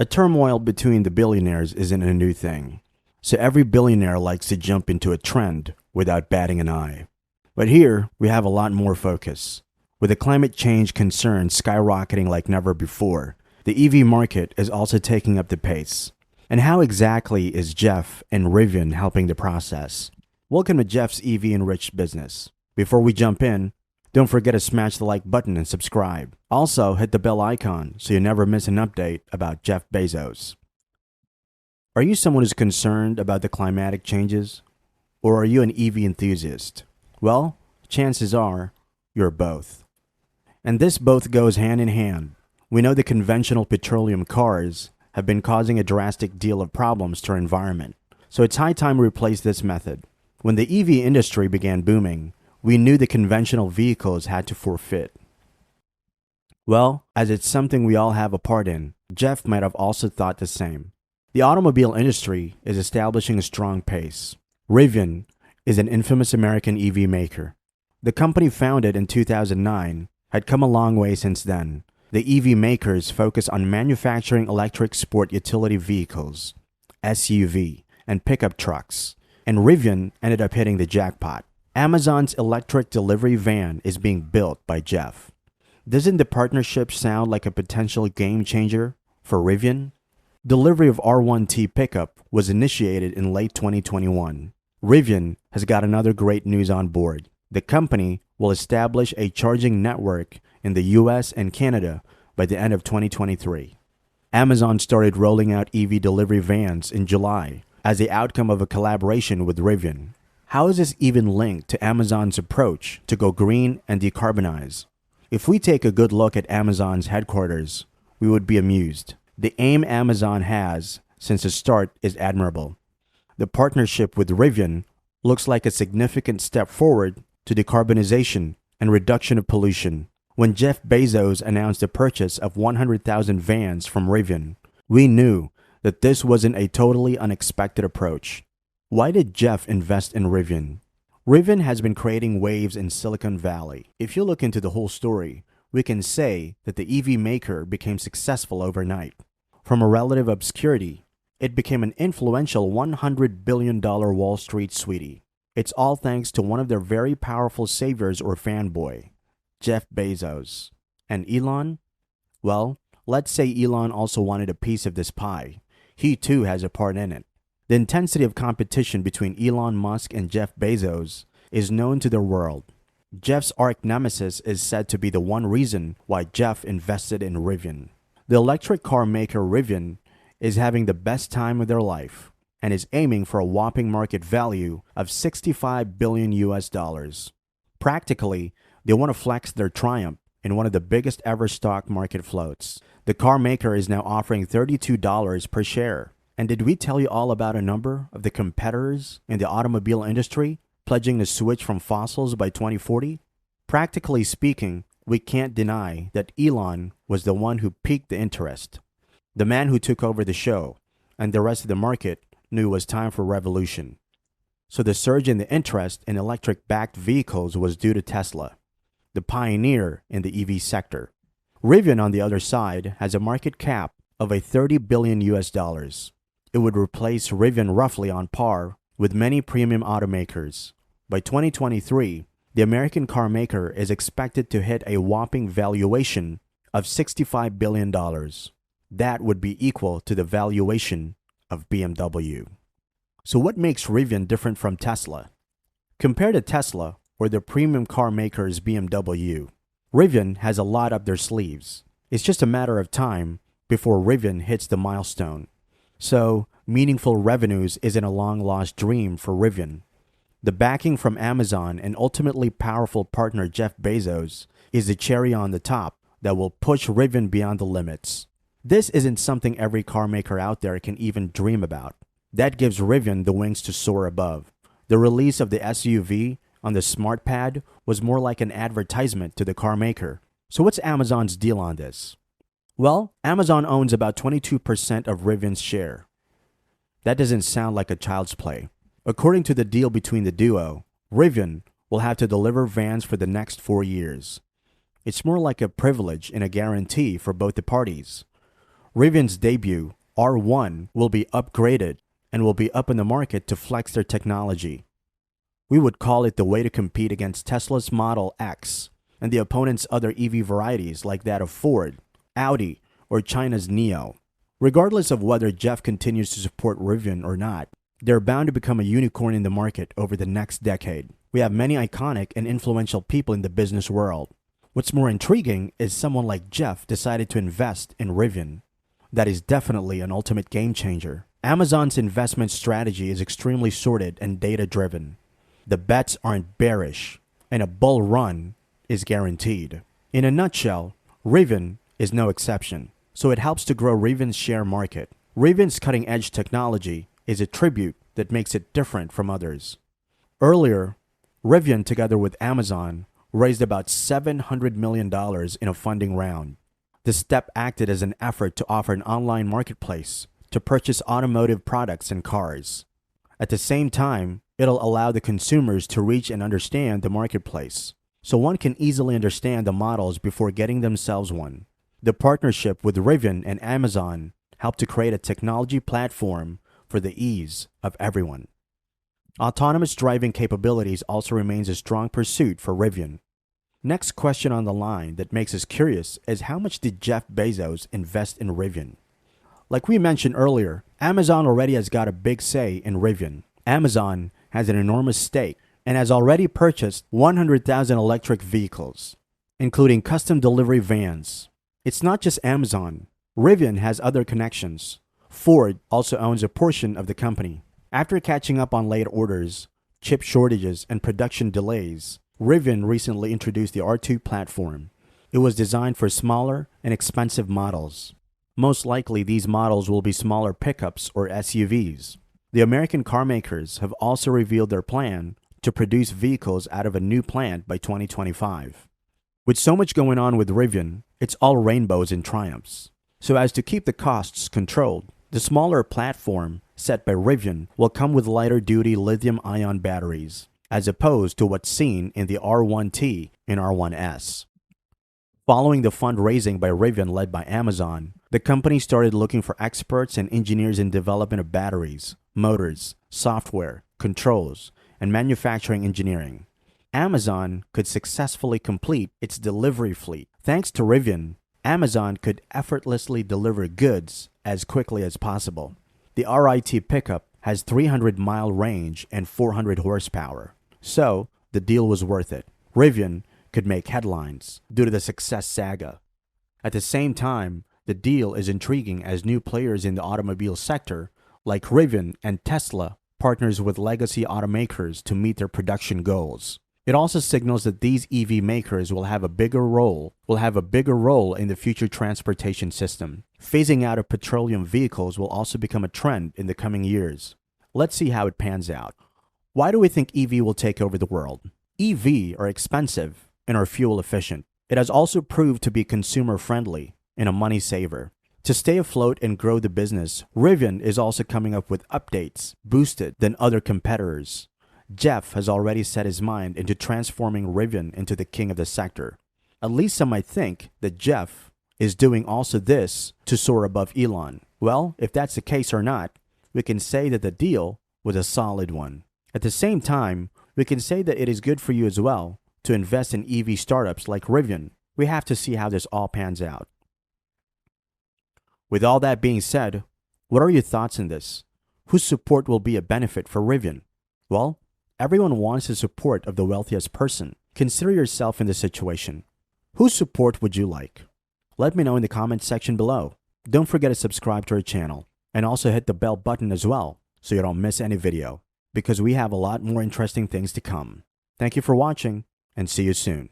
A turmoil between the billionaires isn't a new thing, so every billionaire likes to jump into a trend without batting an eye. But here, we have a lot more focus. With the climate change concerns skyrocketing like never before, the EV market is also taking up the pace. And how exactly is Jeff and Rivian helping the process? Welcome to Jeff's EV enriched business. Before we jump in, don't forget to smash the like button and subscribe. Also, hit the bell icon so you never miss an update about Jeff Bezos. Are you someone who's concerned about the climatic changes? Or are you an EV enthusiast? Well, chances are you're both. And this both goes hand in hand. We know the conventional petroleum cars have been causing a drastic deal of problems to our environment. So it's high time we replace this method. When the EV industry began booming, we knew the conventional vehicles had to forfeit. Well, as it's something we all have a part in, Jeff might have also thought the same. The automobile industry is establishing a strong pace. Rivian is an infamous American EV maker. The company, founded in 2009, had come a long way since then. The EV makers focus on manufacturing electric sport utility vehicles, SUV, and pickup trucks, and Rivian ended up hitting the jackpot. Amazon's electric delivery van is being built by Jeff. Doesn't the partnership sound like a potential game changer for Rivian? Delivery of R1T pickup was initiated in late 2021. Rivian has got another great news on board. The company will establish a charging network in the US and Canada by the end of 2023. Amazon started rolling out EV delivery vans in July as the outcome of a collaboration with Rivian. How is this even linked to Amazon's approach to go green and decarbonize? If we take a good look at Amazon's headquarters, we would be amused. The aim Amazon has since the start is admirable. The partnership with Rivian looks like a significant step forward to decarbonization and reduction of pollution. When Jeff Bezos announced the purchase of 100,000 vans from Rivian, we knew that this wasn't a totally unexpected approach. Why did Jeff invest in Rivian? Rivian has been creating waves in Silicon Valley. If you look into the whole story, we can say that the EV maker became successful overnight. From a relative obscurity, it became an influential $100 billion Wall Street sweetie. It's all thanks to one of their very powerful saviors or fanboy, Jeff Bezos. And Elon? Well, let's say Elon also wanted a piece of this pie. He too has a part in it. The intensity of competition between Elon Musk and Jeff Bezos is known to the world. Jeff's arch nemesis is said to be the one reason why Jeff invested in Rivian. The electric car maker Rivian is having the best time of their life and is aiming for a whopping market value of $65 billion US. Practically, they want to flex their triumph in one of the biggest ever stock market floats. The car maker is now offering $32 per share. And did we tell you all about a number of the competitors in the automobile industry pledging to switch from fossils by 2040? Practically speaking, we can't deny that Elon was the one who piqued the interest. The man who took over the show, and the rest of the market knew it was time for revolution. So the surge in the interest in electric-backed vehicles was due to Tesla, the pioneer in the EV sector. Rivian, on the other side, has a market cap of a $30 billion US. It would replace Rivian roughly on par with many premium automakers. By 2023, the American car maker is expected to hit a whopping valuation of $65 billion. That would be equal to the valuation of BMW. So what makes Rivian different from Tesla? Compared to Tesla or the premium car maker's BMW, Rivian has a lot up their sleeves. It's just a matter of time before Rivian hits the milestone. So, meaningful revenues isn't a long-lost dream for Rivian. The backing from Amazon and ultimately powerful partner Jeff Bezos is the cherry on the top that will push Rivian beyond the limits. This isn't something every car maker out there can even dream about. That gives Rivian the wings to soar above. The release of the SUV on the SmartPad was more like an advertisement to the car maker. So what's Amazon's deal on this? Well, Amazon owns about 22% of Rivian's share. That doesn't sound like a child's play. According to the deal between the duo, Rivian will have to deliver vans for the next 4 years. It's more like a privilege and a guarantee for both the parties. Rivian's debut, R1, will be upgraded and will be up in the market to flex their technology. We would call it the way to compete against Tesla's Model X and the opponent's other EV varieties like that of Ford, Audi, or China's NIO. Regardless of whether Jeff continues to support Rivian or not, they're bound to become a unicorn in the market over the next decade. We have many iconic and influential people in the business world. What's more intriguing is someone like Jeff decided to invest in Rivian. That is definitely an ultimate game changer. Amazon's investment strategy is extremely sorted and data-driven. The bets aren't bearish, and a bull run is guaranteed. In a nutshell, Rivian is no exception, so it helps to grow Rivian's share market. Rivian's cutting-edge technology is a tribute that makes it different from others. Earlier, Rivian, together with Amazon, raised about $700 million in a funding round. The step acted as an effort to offer an online marketplace to purchase automotive products and cars. At the same time, it'll allow the consumers to reach and understand the marketplace, so one can easily understand the models before getting themselves one. The partnership with Rivian and Amazon helped to create a technology platform for the ease of everyone. Autonomous driving capabilities also remains a strong pursuit for Rivian. Next question on the line that makes us curious is how much did Jeff Bezos invest in Rivian? Like we mentioned earlier, Amazon already has got a big say in Rivian. Amazon has an enormous stake and has already purchased 100,000 electric vehicles, including custom delivery vans. It's not just Amazon. Rivian has other connections. Ford also owns a portion of the company. After catching up on late orders, chip shortages, and production delays, Rivian recently introduced the R2 platform. It was designed for smaller and expensive models. Most likely, these models will be smaller pickups or SUVs. The American car makers have also revealed their plan to produce vehicles out of a new plant by 2025. With so much going on with Rivian, it's all rainbows and triumphs. So as to keep the costs controlled, the smaller platform set by Rivian will come with lighter-duty lithium-ion batteries, as opposed to what's seen in the R1T and R1S. Following the fundraising by Rivian led by Amazon, the company started looking for experts and engineers in development of batteries, motors, software, controls, and manufacturing engineering. Amazon could successfully complete its delivery fleet. Thanks to Rivian, Amazon could effortlessly deliver goods as quickly as possible. The RIT pickup has 300-mile range and 400 horsepower, so the deal was worth it. Rivian could make headlines due to the success saga. At the same time, the deal is intriguing as new players in the automobile sector, like Rivian and Tesla, partners with legacy automakers to meet their production goals. It also signals that these EV makers will have a bigger role in the future transportation system. Phasing out of petroleum vehicles will also become a trend in the coming years. Let's see how it pans out. Why do we think EV will take over the world? EV are expensive and are fuel efficient. It has also proved to be consumer friendly and a money saver. To stay afloat and grow the business, Rivian is also coming up with updates boosted than other competitors. Jeff has already set his mind into transforming Rivian into the king of the sector. At least some might think that Jeff is doing also this to soar above Elon. Well, if that's the case or not, we can say that the deal was a solid one. At the same time, we can say that it is good for you as well to invest in EV startups like Rivian. We have to see how this all pans out. With all that being said, what are your thoughts on this? Whose support will be a benefit for Rivian? Well, everyone wants the support of the wealthiest person. Consider yourself in this situation. Whose support would you like? Let me know in the comment section below. Don't forget to subscribe to our channel and also hit the bell button as well so you don't miss any video, because we have a lot more interesting things to come. Thank you for watching and see you soon.